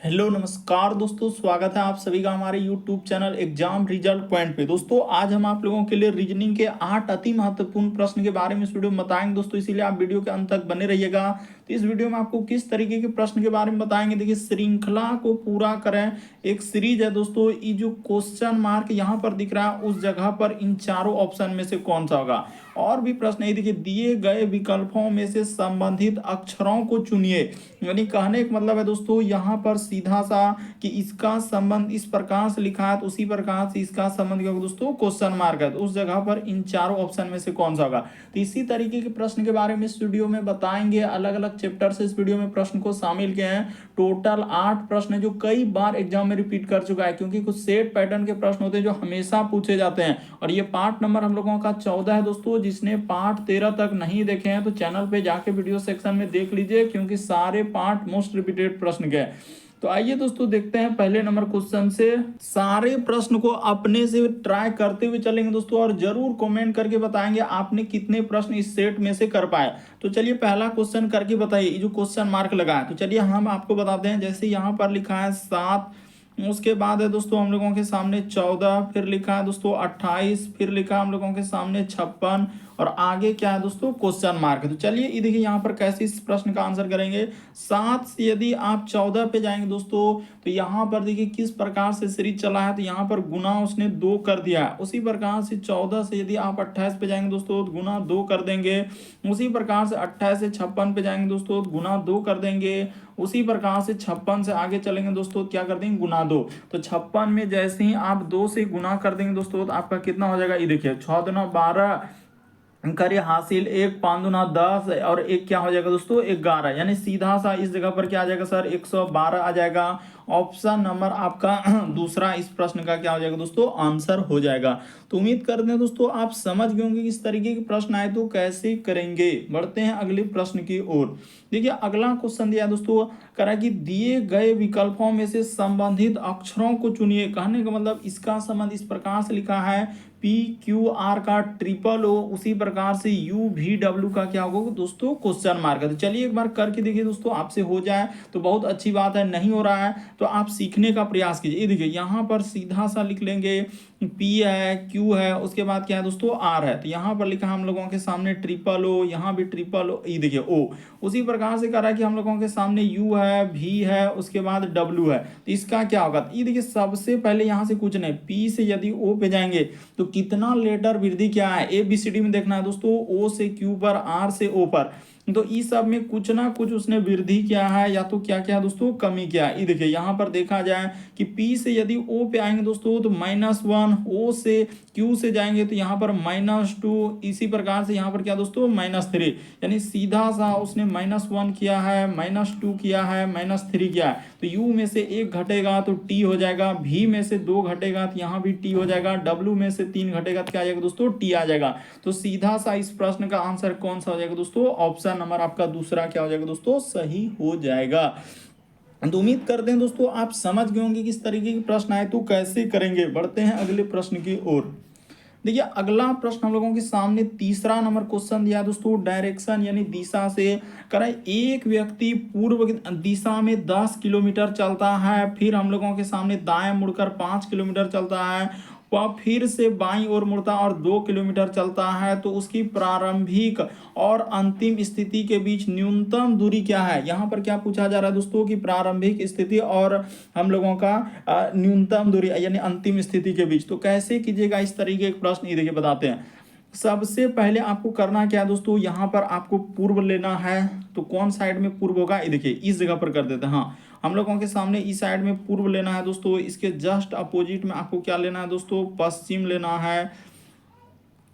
Hello नमस्कार दोस्तों, स्वागत है आप सभी का हमारे YouTube channel exam result point पे। दोस्तों आज हम आप लोगों के लिए रीजनिंग के 8 अति महत्वपूर्ण प्रश्न के बारे में इस वीडियो में बताएंगे दोस्तों, इसीलिए आप वीडियो के अंत तक बने रहिएगा। तो इस वीडियो में आपको किस तरीके के प्रश्न के बारे में बताएंगे, देखिए श्रृंखला को पूरा करें, एक सीरीज है दोस्तों। ये जो क्वेश्चन मार्क यहाँ पर दिख रहा है उस जगह पर इन चारों ऑप्शन में से कौन सा होगा। और भी प्रश्न है, देखिए दिए गए विकल्पों में से संबंधित अक्षरों को चुनिए। यानी कहने का मतलब है दोस्तों यहाँ पर सीधा सा कि इसका संबंध इस प्रकार से लिखा है तो उसी प्रकार से इसका संबंध क्या होगा दोस्तों, क्वेश्चन मार्क है तो उस जगह पर इन चारों ऑप्शन में से कौन सा होगा। तो इसी तरीके के प्रश्न के बारे में इस वीडियो में बताएंगे। अलग अलग चैप्टर से इस वीडियो में प्रश्न को शामिल किए हैं। टोटल 8 प्रश्न है जो कई बार एग्जाम में रिपीट कर चुका है, क्योंकि कुछ सेट पैटर्न के प्रश्न होते हैं जो हमेशा पूछे जाते हैं। और ये पार्ट नंबर हम लोगों का 14 है दोस्तों। जिसने पार्ट 13 तक नहीं देखे हैं तो चैनल पे जाके वीडियो सेक्शन में देख लीजिए, क्योंकि सारे पार्ट मोस्ट रिपीटेड प्रश्न के। तो आइए दोस्तों देखते हैं पहले नंबर क्वेश्चन से। सारे प्रश्न को अपने से ट्राई करते हुए चलेंगे दोस्तों, और जरूर कमेंट करके बताएंगे आपने कितने प्रश्न इस सेट में से कर पाए। तो चलिए पहला क्वेश्चन करके बताइए, जो क्वेश्चन मार्क लगा है। तो चलिए हम आपको बताते हैं। जैसे यहाँ पर लिखा है 7, उसके बाद है दोस्तों हम लोगों के सामने 14, फिर लिखा है दोस्तों 28, फिर लिखा है हम लोगों के सामने 56, और आगे क्या है दोस्तों, क्वेश्चन मार्क है। तो चलिए ये देखिए यहाँ पर कैसे इस प्रश्न का आंसर करेंगे। 7 से यदि आप 14 पे जाएंगे दोस्तों, तो यहाँ पर देखिए किस प्रकार से सीरीज चला है। तो यहाँ पर गुना उसने 2 कर दिया है। उसी प्रकार से 14 से यदि आप 28 पे जाएंगे दोस्तों तो गुना 2 कर देंगे। उसी प्रकार से 28 से 56 पे जाएंगे दोस्तों तो गुना 2 कर देंगे। उसी प्रकार से 56 से आगे चलेंगे दोस्तों, क्या कर देंगे, गुना 2। तो 56 में जैसे ही आप 2 से गुना कर देंगे दोस्तों तो आपका कितना हो जाएगा, ये देखिए 6 दूना 12 करिए हासिल, 1 5 दूना 10, और एक क्या हो जाएगा दोस्तों 11। यानी सीधा सा इस जगह पर क्या आ जाएगा सर, 112 आ जाएगा। ऑप्शन नंबर आपका दूसरा इस प्रश्न का क्या हो जाएगा दोस्तों, आंसर हो जाएगा। तो उम्मीद करते हैं दोस्तों आप समझ गए होंगे इस तरीके के प्रश्न आए तो कैसे करेंगे। बढ़ते हैं अगले प्रश्न की ओर। देखिए अगला क्वेश्चन दिया दोस्तों, करा कि दिए गए विकल्पों में से संबंधित अक्षरों को चुनिए। कहने का मतलब इसका संबंध इस प्रकार से लिखा है, PQR का ट्रिपल O, उसी प्रकार से UVW का क्या होगा दोस्तों, क्वेश्चन मार्क है। तो चलिए एक बार करके देखिए दोस्तों, आपसे हो जाए तो बहुत अच्छी बात है, नहीं हो रहा है तो आप सीखने का प्रयास कीजिए। ये देखिए यहाँ पर सीधा सा लिख लेंगे, P है, Q है, उसके बाद क्या है दोस्तों, R है। तो यहाँ पर लिखा हम लोगों के सामने ट्रिपल O, यहाँ भी ट्रिपल O, ये देखिए O। उसी प्रकार से कह रहा है कि हम लोगों के सामने U है, V है, उसके बाद W है। तो इसका क्या होगा, ये देखिए सबसे पहले यहाँ से कुछ नहीं, P से यदि O पे जाएंगे तो कितना लेटर वृद्धि क्या है, ABCD में देखना है दोस्तों। O से Q पर, R से O पर, तो इस सब में कुछ ना कुछ उसने वृद्धि किया है या तो क्या क्या दोस्तों, कमी किया है। ये देखिए यहाँ पर देखा जाए कि P से यदि O पे आएंगे दोस्तों तो -1, O से Q से जाएंगे तो यहाँ पर -2, इसी प्रकार से यहाँ पर क्या दोस्तों, -3। यानी सीधा सा उसने -1 किया है, -2 किया है, -3 किया है। तो U में से 1 घटेगा तो T हो जाएगा, V में से 2 घटेगा तो यहाँ भी T हो जाएगा, W में से 3 घटेगा तो क्या आ जाएगा दोस्तों, T आ जाएगा। तो सीधा सा इस प्रश्न का आंसर कौन सा हो जाएगा दोस्तों, ऑप्शन नंबर आपका दूसरा क्या हो जाएगा दोस्तों, सही हो जाएगा। तो उम्मीद करते हैं दोस्तों आप समझ गए होंगे किस तरीके के प्रश्न आए तो कैसे करेंगे। बढ़ते हैं अगले प्रश्न की ओर। देखिए अगला प्रश्न हम लोगों के सामने तीसरा नंबर क्वेश्चन दिया दोस्तों, डायरेक्शन यानी दिशा से करें। एक व्यक्ति पूर्व दिशा में 10 किलोमीटर चलता है, फिर हम लोगों के सामने दाएं मुड़कर 5 किलोमीटर चलता है, वह फिर से बाईं ओर मुड़ता और 2 किलोमीटर चलता है। तो उसकी प्रारंभिक और अंतिम स्थिति के बीच न्यूनतम दूरी क्या है। यहाँ पर क्या पूछा जा रहा है दोस्तों कि प्रारंभिक स्थिति और हम लोगों का न्यूनतम दूरी यानी अंतिम स्थिति के बीच। तो कैसे कीजिएगा इस तरीके के प्रश्न, ये देखिए बताते हैं। सबसे पहले आपको करना क्या है दोस्तों, यहाँ पर आपको पूर्व लेना है। तो कौन साइड में पूर्व होगा, ये देखिए इस जगह पर कर देते हैं। हाँ, हम लोगों के सामने इस साइड में पूर्व लेना है दोस्तों। इसके जस्ट अपोजिट में आपको क्या लेना है दोस्तों, पश्चिम लेना है।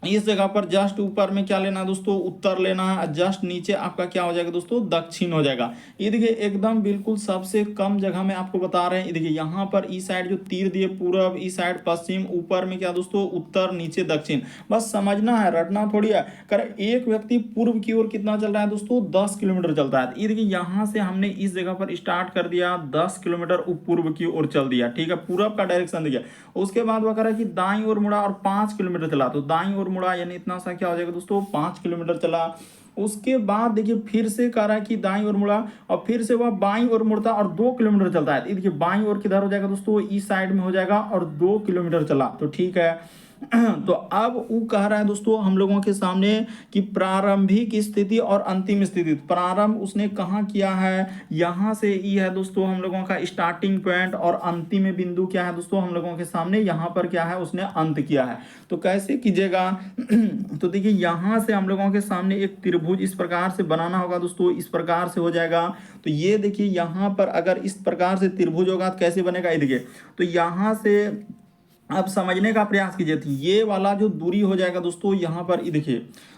इस जगह पर जस्ट ऊपर में क्या लेना है दोस्तों, उत्तर लेना है। जस्ट नीचे आपका क्या हो जाएगा दोस्तों, दक्षिण हो जाएगा। ये देखिए एकदम बिल्कुल सबसे कम जगह में आपको बता रहे हैं। ये देखिए यहाँ पर इस साइड जो तीर दिए, पूरब, इस साइड पश्चिम, ऊपर में क्या दोस्तों, उत्तर, नीचे दक्षिण। बस समझना है, रटना थोड़ी है। कर एक व्यक्ति पूर्व की ओर कितना चल रहा है दोस्तों, 10 किलोमीटर चलता है। ये देखिए यहाँ से हमने इस जगह पर स्टार्ट कर दिया, 10 किलोमीटर पूर्व की ओर चल दिया, ठीक है, पूरब का डायरेक्शन दिया। उसके बाद वो कह रहा है कि दाईं ओर मुड़ा और 5 किलोमीटर चला। तो दाईं ओर मुड़ा यानी इतना सा क्या हो जाएगा दोस्तों, 5 किलोमीटर चला। उसके बाद देखिए फिर से कह रहा है कि दाईं ओर मुड़ा और फिर से वह बाईं ओर मुड़ता और 2 किलोमीटर चलता है। देखिए बाईं ओर किधर हो जाएगा दोस्तों, इस साइड में हो जाएगा और 2 किलोमीटर चला, तो ठीक है। तो अब वो कह रहा है दोस्तों हम लोगों के सामने कि प्रारंभिक स्थिति और अंतिम स्थिति। प्रारंभ उसने कहाँ किया है, यहाँ से ई है दोस्तों हम लोगों का स्टार्टिंग पॉइंट, और अंतिम बिंदु क्या है दोस्तों हम लोगों के सामने, यहाँ पर क्या है उसने अंत किया है। तो कैसे कीजिएगा तो देखिए यहाँ से हम लोगों के सामने एक त्रिभुज इस प्रकार से बनाना होगा दोस्तों, इस प्रकार से हो जाएगा। तो ये देखिए यहाँ पर अगर इस प्रकार से त्रिभुज होगा तो कैसे बनेगा, ये देखिए। तो यहाँ से अब समझने का प्रयास कीजिए, तो ये वाला जो दूरी हो जाएगा दोस्तों यहाँ पर, ये देखिए।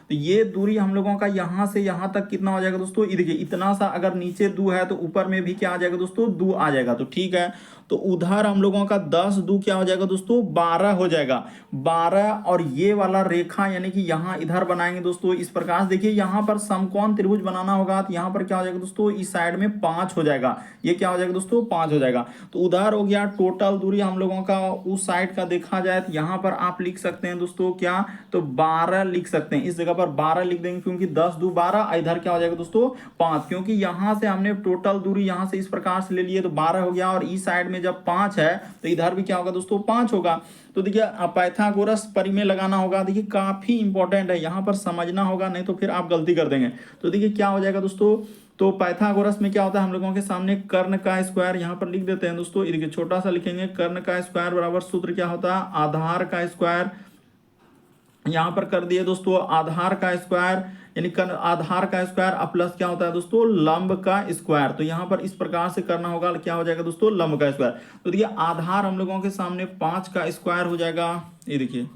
तो ये दूरी हम लोगों का यहाँ से यहाँ तक कितना हो जाएगा दोस्तों, ये देखिए इतना सा, अगर नीचे 2 है तो ऊपर में भी क्या आ जाएगा दोस्तों, 2 आ जाएगा, तो ठीक है। तो उधर हम लोगों का 10 2 क्या हो जाएगा दोस्तों, 12 हो जाएगा, 12। और ये वाला रेखा यानी कि यहाँ इधर बनाएंगे दोस्तों इस प्रकार से। देखिए यहाँ पर समकोण त्रिभुज बनाना होगा, तो यहाँ पर क्या हो जाएगा दोस्तों, इस साइड में 5 हो जाएगा, ये क्या हो जाएगा दोस्तों, 5 हो जाएगा। तो उधर हो गया टोटल दूरी हम लोगों का उस साइड का देखा जाए तो यहाँ पर आप लिख सकते हैं दोस्तों क्या, तो 12 लिख सकते हैं, इस जगह पर 12 लिख देंगे क्योंकि 10 2 12, इधर क्या हो जाएगा दोस्तों 5, क्योंकि यहाँ से हमने टोटल दूरी यहाँ से इस प्रकार से ले लिए तो 12 हो गया, और इस साइड में जब 5 है तो इधर भी क्या होगा दोस्तों 5 होगा। तो देखिए पाइथागोरस परिमेय लगाना होगा, देखिए काफी इंपॉर्टेंट है, यहाँ पर समझना होगा, नहीं तो फिर आप गलती कर देंगे। तो देखिए क्या हो जाएगा दोस्तों, तो पाइथागोरस में क्या होता है हम लोगों के सामने कर्ण का स्क्वायर, यहाँ पर लिख देते हैं दोस्तों, देखिए छोटा सा लिखेंगे, कर्ण का स्क्वायर बराबर सूत्र क्या होता है, आधार का स्क्वायर, यहाँ पर कर दिए दोस्तों आधार का स्क्वायर, यानी आधार का स्क्वायर अब प्लस क्या होता है दोस्तों, लंब का स्क्वायर। तो यहाँ पर इस प्रकार से करना होगा, क्या हो जाएगा दोस्तों, लंब का स्क्वायर। तो देखिए आधार हम लोगों के सामने 5 का स्क्वायर हो जाएगा, ये देखिए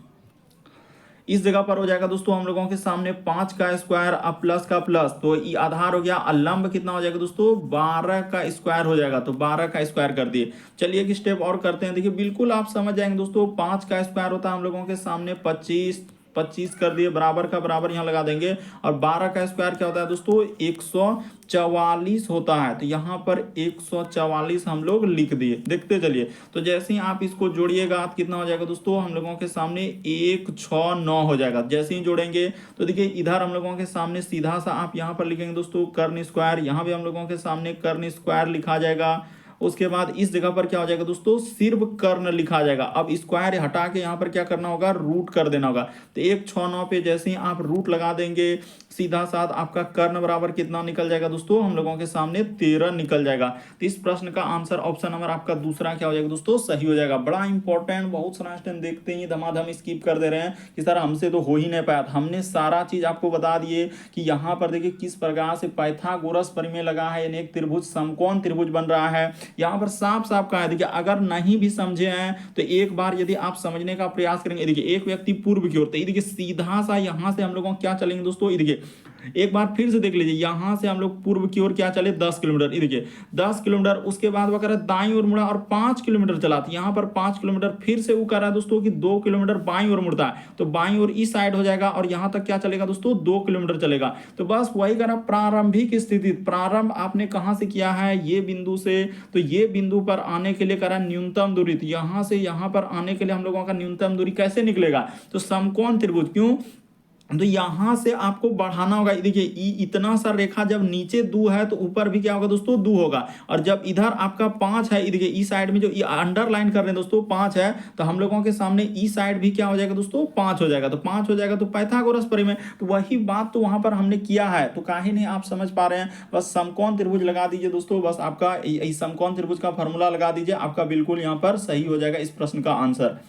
इस जगह पर हो जाएगा दोस्तों हम लोगों के सामने 5 का स्क्वायर अब प्लस का प्लस, तो ये आधार हो गया, लंब कितना हो जाएगा दोस्तों, 12 का स्क्वायर हो जाएगा, तो 12 का स्क्वायर कर दिए। चलिए एक स्टेप और करते हैं, देखिए बिल्कुल आप समझ जाएंगे दोस्तों। 5 का स्क्वायर होता है हम लोगों के सामने 25, 25 कर दिए, बराबर का बराबर यहाँ लगा देंगे, और 12 का स्क्वायर क्या होता है दोस्तों, 144 होता है, तो यहाँ पर 144 हम लोग लिख दिए। देखते चलिए, तो जैसे ही आप इसको जोड़िएगा कितना हो जाएगा दोस्तों हम लोगों के सामने 169 हो जाएगा। जैसे ही जोड़ेंगे तो देखिए इधर हम लोगों के सामने सीधा सा आप यहाँ पर लिखेंगे दोस्तों कर्ण स्क्वायर, यहाँ भी हम लोगों के सामने कर्ण स्क्वायर लिखा जाएगा। उसके बाद इस जगह पर क्या हो जाएगा दोस्तों, सिर्फ कर्ण लिखा जाएगा। अब स्क्वायर हटा के यहाँ पर क्या करना होगा, रूट कर देना होगा। तो 169 पे जैसे ही आप रूट लगा देंगे सीधा साथ आपका कर्ण बराबर कितना निकल जाएगा दोस्तों हम लोगों के सामने 13 निकल जाएगा। तो इस प्रश्न का आंसर ऑप्शन नंबर आपका दूसरा क्या हो जाएगा दोस्तों, सही हो जाएगा। बड़ा इंपॉर्टेंट, बहुत सारा स्टूडेंट देखते ही धमाधम स्किप कर दे रहे हैं कि सर हमसे तो हो ही नहीं पाया। हमने सारा चीज आपको बता दिए कि यहाँ पर देखिए किस प्रकार से पाइथागोरस परिमेय लगा है, यानी एक त्रिभुज समकोण त्रिभुज बन रहा है। यहाँ पर साफ साफ कहा है, देखिए अगर नहीं भी समझे हैं तो एक बार यदि आप समझने का प्रयास करेंगे, देखिए एक व्यक्ति पूर्व की ओर, तो देखिए सीधा सा यहाँ से हम लोगों क्या चलेंगे दोस्तों, ये देखिए एक बार फिर से देख लीजिए, यहां से हम लोग पूर्व की ओर क्या चले 10 किलोमीटर, ये देखिए 10 किलोमीटर। उसके बाद वो कह रहा है दाईं ओर मुड़ा और 5 किलोमीटर चला, तो यहाँ पर 5 किलोमीटर। फिर से वो कह रहा है दोस्तों कि 2 किलोमीटर बाईं ओर मुड़ता है, तो बाईं ओर इस साइड हो जाएगा और यहाँ तक क्या चलेगा दोस्तों 2 किलोमीटर चलेगा। तो बस वही कह रहा प्रारंभिक स्थिति, प्रारंभ आपने कहाँ से किया है, ये बिंदु से। तो ये बिंदु पर आने के लिए कह रहा है न्यूनतम दूरी, तो यहाँ से यहाँ पर आने के लिए हम लोगों का न्यूनतम दूरी कैसे निकलेगा, तो समकोण त्रिभुज। क्यों, तो यहां से आपको बढ़ाना होगा। देखिए इतना सा रेखा जब नीचे 2 है तो ऊपर भी क्या होगा दोस्तों 2 होगा, और जब इधर आपका 5 है, देखिए इस साइड में जो अंडरलाइन कर रहे हैं दोस्तों 5 है, तो हम लोगों के सामने इस साइड भी क्या हो जाएगा दोस्तों 5 हो जाएगा। तो 5 हो जाएगा तो पाइथागोरस परिमेय, तो वही बात तो वहां पर हमने किया है। तो काहे नहीं आप समझ पा रहे हैं, बस समकोण त्रिभुज लगा दीजिए दोस्तों, बस आपका समकोण त्रिभुज का फॉर्मूला लगा दीजिए, आपका बिल्कुल यहाँ पर सही हो जाएगा इस प्रश्न का आंसर।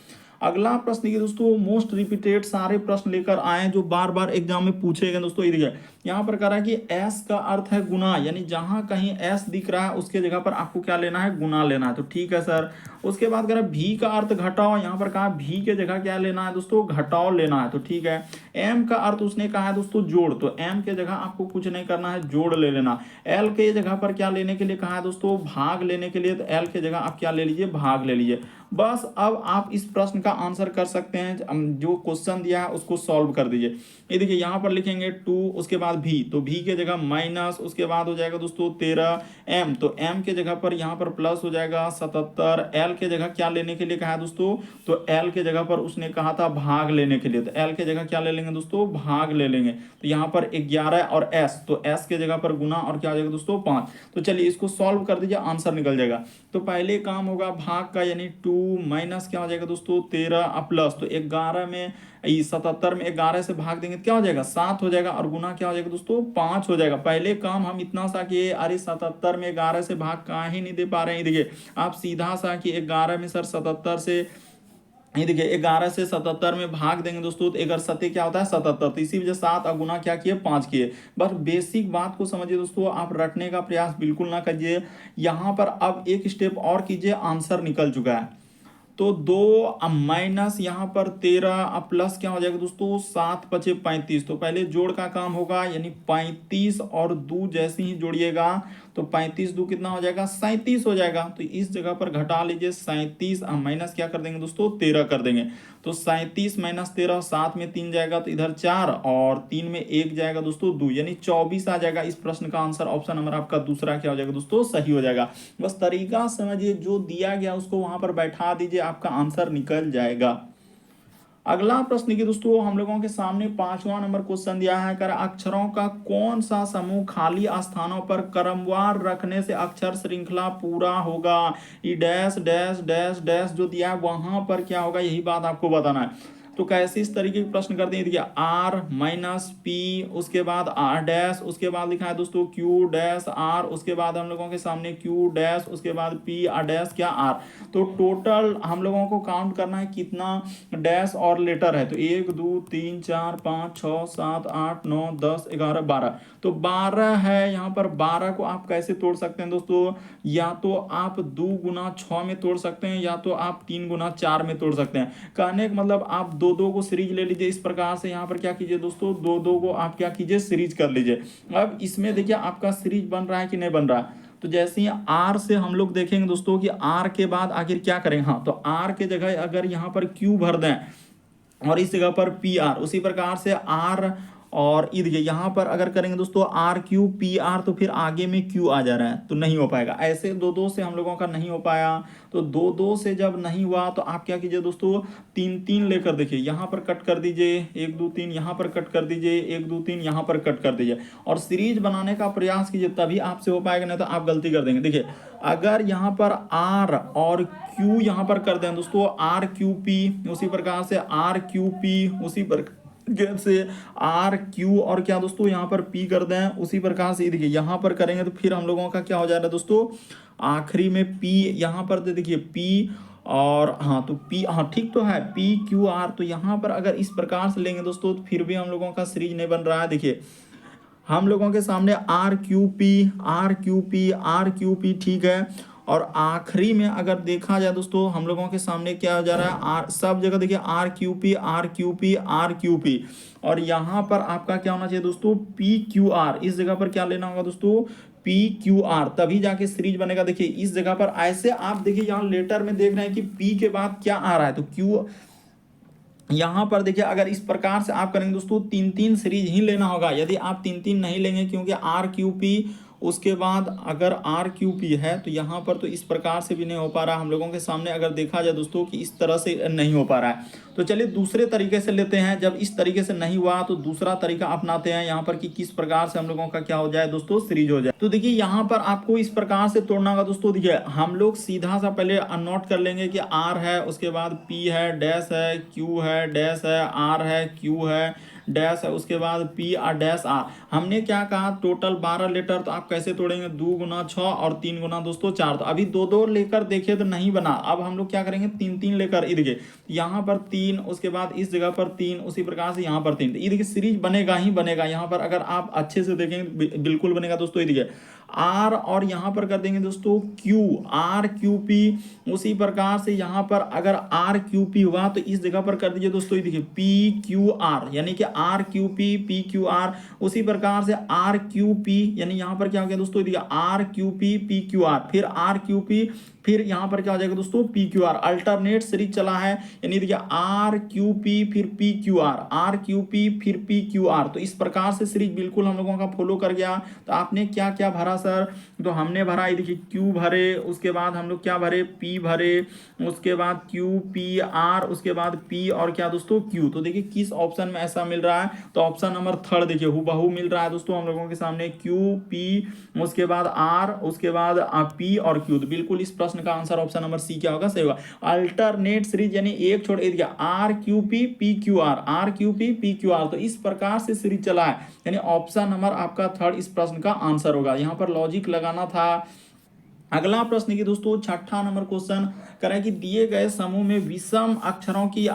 अगला प्रश्न देखिए दोस्तों, मोस्ट रिपीटेड सारे प्रश्न लेकर आए जो बार बार एग्जाम में पूछे गए दोस्तों। ये यहाँ पर कह रहा है कि एस का अर्थ है गुना, यानी जहां कहीं एस दिख रहा है उसके जगह पर आपको क्या लेना है, गुना लेना है। तो ठीक है सर। उसके बाद कह रहा है भी का अर्थ घटाओ, यहाँ पर कहा भी के जगह क्या लेना है दोस्तों, घटाओ लेना है। तो ठीक है। एम का अर्थ उसने कहा है दोस्तों जोड़, तो एम के जगह आपको कुछ नहीं करना है, जोड़ ले लेना। एल के जगह पर क्या लेने के लिए कहा है दोस्तों, भाग लेने के लिए, तो एल के जगह आप क्या ले लीजिए, भाग ले लीजिए। बस अब आप इस प्रश्न का आंसर कर सकते हैं, जो क्वेश्चन दिया है उसको सॉल्व कर दीजिए। ये देखिए यहाँ पर लिखेंगे 2, उसके बाद बाद भी, तो भी के जगह माइनस, उसके बाद हो जाएगा दोस्तों 13m, तो m के जगह पर यहाँ पर प्लस हो जाएगा 77। l के जगह क्या लेने के लिए कहा है दोस्तों, तो l के जगह पर उसने कहा था भाग लेने के लिए, तो l के जगह क्या ले लेंगे दोस्तों, भाग ले लेंगे। तो यहाँ पर 11 और s, तो s के जगह पर गुना और क्या हो जाएगा दोस्तों 5। तो चलिए इसको सॉल्व कर दीजिए, आंसर निकल जाएगा। तो पहले काम होगा भाग का, यानी 2 माइनस क्या हो जाएगा दोस्तों 13 प्लस, तो 11 में 77 में 11 से भाग देंगे तो क्या हो जाएगा 7 हो जाएगा, और गुना क्या हो जाएगा दोस्तों 5 हो जाएगा। पहले काम हम इतना सा किए, अरे 77 में 11 से भाग कहाँ ही नहीं दे पा रहे हैं, देखिए आप सीधा सा कि 11 में सर 77 से, ये देखिए 11 से 77 में भाग देंगे दोस्तों, तो 11 सत्ते क्या होता है 77, तो इसी वजह 7 और गुना क्या किए 5 किए। बस बेसिक बात को समझिए दोस्तों, आप रटने का प्रयास बिल्कुल ना कीजिए। यहाँ पर अब एक स्टेप और कीजिए, आंसर निकल चुका है। तो 2 माइनस यहाँ पर 13 अब प्लस क्या हो जाएगा दोस्तों 7 पचे 35, तो पहले जोड़ का काम होगा, यानी 35 और 2 जैसे ही जोड़िएगा तो 35 2 कितना हो जाएगा 37 हो जाएगा। तो इस जगह पर घटा लीजिए 37, माइनस क्या कर देंगे दोस्तों 13 कर देंगे, तो 37 माइनस 13, 7 में 3 जाएगा तो इधर 4 और 3 में 1 जाएगा दोस्तों 2, यानी 24 आ जाएगा। इस प्रश्न का आंसर ऑप्शन नंबर आपका दूसरा क्या हो जाएगा दोस्तों, सही हो जाएगा। बस तरीका समझिए, जो दिया गया उसको वहां पर बैठा दीजिए, आपका आंसर निकल जाएगा। अगला प्रश्न देखिए दोस्तों, हम लोगों के सामने 5वां नंबर क्वेश्चन दिया है, कर अक्षरों का कौन सा समूह खाली स्थानों पर क्रमवार रखने से अक्षर श्रृंखला पूरा होगा। ये डैश डैश डैश डैश जो दिया है वहां पर क्या होगा, यही बात आपको बताना है। तो कैसे इस तरीके के प्रश्न करते हैं, देखिए आर माइनस पी, उसके बाद आर डैश, उसके बाद लिखा है दोस्तों क्यू डैश आर, उसके बाद हम लोगों के सामने क्यू डैश, उसके बाद पी आर डैश क्या आर। तो टोटल हम लोगों को काउंट करना है कितना डैश और लेटर है, तो 1 2 3 4 5 6 7 8 9 10 11 12, तो 12 है यहाँ पर। 12 को आप कैसे तोड़ सकते हैं दोस्तों, या तो आप 2 गुना 6 में तोड़ सकते हैं, या तो आप 3 गुना 4 में तोड़ सकते हैं। कहने का मतलब आप 2 को सीरीज ले लीजिए, इस प्रकार से यहाँ पर क्या कीजिए दोस्तों 2 को आप क्या कीजिए सीरीज कर लीजिए। अब इसमें देखिए आपका सीरीज बन रहा है कि नहीं बन रहा है, तो जैसे ही आर से हम लोग देखेंगे दोस्तों कि आर के बाद आखिर क्या करेंगे, हाँ तो आर के जगह अगर यहाँ पर क्यू भर दें और इस जगह पर पी आर, उसी प्रकार से आर और ई देखिए यहाँ पर अगर करेंगे दोस्तों आर क्यू पी आर, तो फिर आगे में क्यू आ जा रहा है, तो नहीं हो पाएगा। ऐसे 2 से हम लोगों का नहीं हो पाया, तो 2 से जब नहीं हुआ तो आप क्या कीजिए दोस्तों 3 लेकर देखिए यहाँ पर कट कर दीजिए, 1 2 3 यहाँ पर कट कर दीजिए, 1 2 3 यहाँ पर कट कर दीजिए, और सीरीज बनाने का प्रयास कीजिए, तभी आपसे हो पाएगा, नहीं तो आप गलती कर देंगे। देखिए अगर यहाँ पर आर और क्यू यहाँ पर कर दें दोस्तों आर क्यू पी, उसी प्रकार से आर क्यू पी, उसी प्रकार से आर क्यू और क्या दोस्तों यहाँ पर पी कर दें, उसी प्रकार से देखिए यहाँ पर करेंगे तो फिर हम लोगों का क्या हो जाएगा दोस्तों आखिरी में पी यहाँ पर देखिए पी और हाँ तो पी, हाँ ठीक तो है पी क्यू आर, तो यहाँ पर अगर इस प्रकार से लेंगे दोस्तों तो फिर भी हम लोगों का सीरीज नहीं बन रहा है। देखिए हम लोगों के सामने R Q P R Q P R Q P ठीक है, और आखिरी में अगर देखा जाए दोस्तों हम लोगों के सामने क्या हो जा रहा है आर, सब जगह देखिए R Q P R Q P R Q P, और यहाँ पर आपका क्या होना चाहिए दोस्तों पी क्यू आर, इस जगह पर क्या लेना होगा दोस्तों पी क्यू आर, तभी जाके सीरीज बनेगा। देखिए इस जगह पर ऐसे आप देखिए यहाँ लेटर में देख रहे हैं कि पी के बाद क्या आ रहा है, तो क्यू यहाँ पर देखिए अगर इस प्रकार से आप करेंगे दोस्तों 3 सीरीज ही लेना होगा। यदि आप 3 नहीं लेंगे क्योंकि आर क्यू पी उसके बाद अगर आर क्यू पी है तो यहाँ पर तो इस प्रकार से भी नहीं हो पा रहा हम लोगों के सामने, अगर देखा जाए दोस्तों कि इस तरह से नहीं हो पा रहा है। तो चलिए दूसरे तरीके से लेते हैं, जब इस तरीके से नहीं हुआ तो दूसरा तरीका अपनाते हैं यहाँ पर कि किस प्रकार से हम लोगों का क्या हो जाए दोस्तों सीरीज हो जाए। तो देखिए यहाँ पर आपको इस प्रकार से तोड़ना होगा दोस्तों। देखिए हम लोग सीधा सा पहले नोट कर लेंगे कि आर है, उसके बाद पी है, डैश है, क्यू है, डैश है, आर है, क्यू है, डैश है, उसके बाद पी आर डैश आर। हमने क्या कहा टोटल 12 लेटर, तो आप कैसे तोड़ेंगे 2 गुना 6 और 3 गुना दोस्तों 4, तो अभी 2 लेकर देखे तो नहीं बना। अब हम लोग क्या करेंगे 3 लेकर, ये देखिए यहाँ पर 3, उसके बाद इस जगह पर 3, उसी प्रकार से यहाँ पर 3, तो ये देखिए सीरीज बनेगा ही बनेगा। यहाँ पर अगर आप अच्छे से देखेंगे बिल्कुल बनेगा दोस्तों। ये देखिए आर और यहाँ पर कर देंगे दोस्तों क्यू, आर क्यू पी। उसी प्रकार से यहाँ पर अगर आर क्यू पी हुआ तो इस जगह पर कर दीजिए दोस्तों, ये देखिए पी क्यू आर, यानी कि R Q P Q R. उसी प्रकार से आर क्यू पी, यानी यहाँ पर क्या हो गया दोस्तों, देखिए R Q P Q R, फिर आर क्यू पी, फिर यहाँ पर क्या हो जाएगा दोस्तों P Q R. Alternate series चला है, यानी देखिए आर क्यू पी फिर P Q R, R Q P फिर पी क्यू आर। तो इस प्रकार से सीरीज बिल्कुल हम लोगों का फॉलो कर गया। तो आपने क्या क्या भरा सर, तो हमने भरा, ये देखिए क्यू भरे, उसके बाद हम लोग क्या भरे, पी भरे, उसके बाद क्यू पी आर, उसके बाद पी और क्या दोस्तों क्यू। तो देखिए किस ऑप्शन में ऐसा मिल रहा है, तो ऑप्शन नंबर थर्ड देखिए हूबहू मिल रहा है दोस्तों हम लोगों के सामने, क्यू पी, उसके बाद आर, उसके बाद पी और क्यू। तो बिल्कुल इस प्रश्न का आंसर ऑप्शन नंबर सी क्या होगा, सही होगा। अल्टरनेट सीरीज यानी एक छोड़ एक, R Q P Q R, R Q P Q R. तो इस प्रकार से सीरीज चला है, यानी ऑप्शन नंबर आपका थर्ड इस प्रश्न का आंसर होगा। यहाँ पर लॉजिक लगाना था। अगला प्रश्न की दोस्तों छठा नंबर क्वेश्चन करें कि दिए गए समूह में विषम अक्षरों की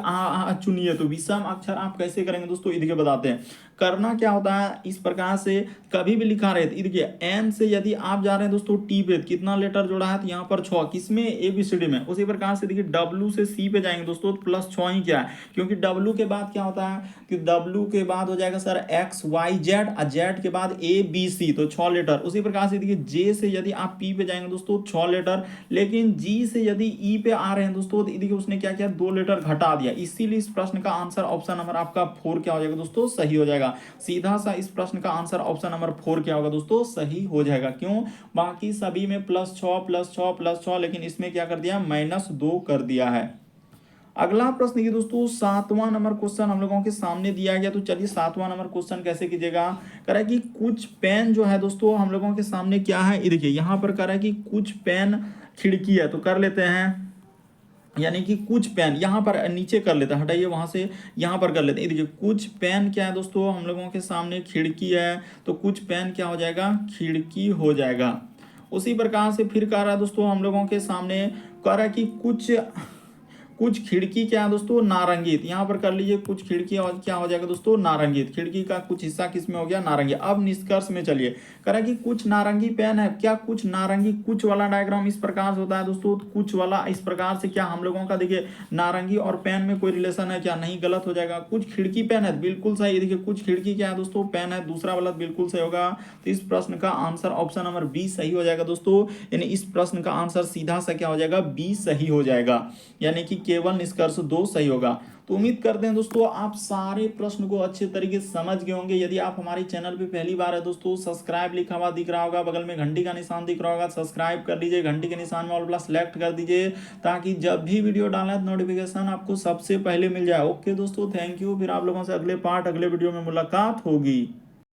चुनिए। तो विषम अक्षर आप कैसे करेंगे दोस्तों, इधर बताते हैं। करना क्या होता है, इस प्रकार से कभी भी लिखा रहे तो देखिए एन से यदि आप जा रहे हैं दोस्तों टी पे, कितना लेटर जोड़ा है, तो यहाँ पर 6, किसमें, एबीसीडी में। उसी प्रकार से देखिए डब्ल्यू से सी पे जाएंगे दोस्तों तो प्लस 6 ही क्या है, क्योंकि डब्ल्यू के बाद क्या होता है कि डब्ल्यू के बाद हो जाएगा सर एक्स वाई जेड, और जेड के बाद ए बी सी, तो 6 लेटर। उसी प्रकार से देखिए जे से यदि आप पी पे जाएंगे दोस्तों 6 लेटर, लेकिन जी से यदि ई पे आ रहे हैं दोस्तों तो देखिए उसने क्या किया, 2 लेटर घटा दिया। इसीलिए इस प्रश्न का आंसर ऑप्शन नंबर आपका 4 क्या हो जाएगा दोस्तों, सही हो जाएगा। सीधा सा इस प्रश्न का आंसर ऑप्शन नंबर 4 क्या होगा दोस्तों, सही हो जाएगा। क्यों, बाकी सभी में +6 लेकिन इसमें क्या कर दिया, -2 कर दिया है। अगला प्रश्न की दोस्तों 7वां नंबर क्वेश्चन हम लोगों के सामने दिया गया। तो चलिए 7वां नंबर क्वेश्चन कैसे कीजिएगा, कह रहा है कि कुछ पेन जो है दोस्तों हम लोगों के सामने क्या है, ये देखिए यहाँ पर कह रहा है कि कुछ पेन खिड़की है, तो कर लेते हैं, यानी कि कुछ पेन यहाँ पर नीचे कर लेते हैं, हटाइए वहां से, यहाँ पर कर लेते हैं। देखिए कुछ पेन क्या है दोस्तों हम लोगों के सामने, खिड़की है, तो कुछ पेन क्या हो जाएगा, खिड़की हो जाएगा। उसी प्रकार से फिर कह रहा है दोस्तों हम लोगों के सामने, कह रहा है कि कुछ खिड़की क्या है दोस्तों, नारंगित। यहाँ पर कर लीजिए कुछ खिड़की और क्या हो जाएगा दोस्तों, नारंगित। खिड़की का कुछ हिस्सा किसमें हो गया, नारंगी। अब निष्कर्ष में चलिए, कह रहा है कि कुछ नारंगी पेन है, क्या कुछ नारंगी, कुछ वाला डायग्राम इस प्रकार से होता है दोस्तों, कुछ वाला इस प्रकार से, क्या हम लोगों का देखिए नारंगी और पेन में कोई रिलेशन है क्या, नहीं, गलत हो जाएगा। कुछ खिड़की पेन है, बिल्कुल सही। देखिए कुछ खिड़की क्या है दोस्तों, पेन है, दूसरा वाला बिल्कुल सही होगा। तो इस प्रश्न का आंसर ऑप्शन नंबर बी सही हो जाएगा दोस्तों, यानी इस प्रश्न का आंसर सीधा सा क्या हो जाएगा, बी सही हो जाएगा, यानी कि केवल निष्कर्ष 2 सही होगा। तो उम्मीद करते हैं दोस्तों आप सारे प्रश्न को अच्छे तरीके से समझ गए होंगे। यदि आप हमारे चैनल पे पहली बार है दोस्तों, सब्सक्राइब लिखा हुआ दिख रहा होगा, बगल में घंटी का निशान दिख रहा होगा, सब्सक्राइब कर लीजिए, घंटी के निशान में ऑल प्लस सेलेक्ट कर दीजिए, ताकि जब भी वीडियो डालें तो नोटिफिकेशन आपको सबसे पहले मिल जाए। ओके दोस्तों, थैंक यू। फिर आप लोगों से अगले वीडियो में मुलाकात होगी।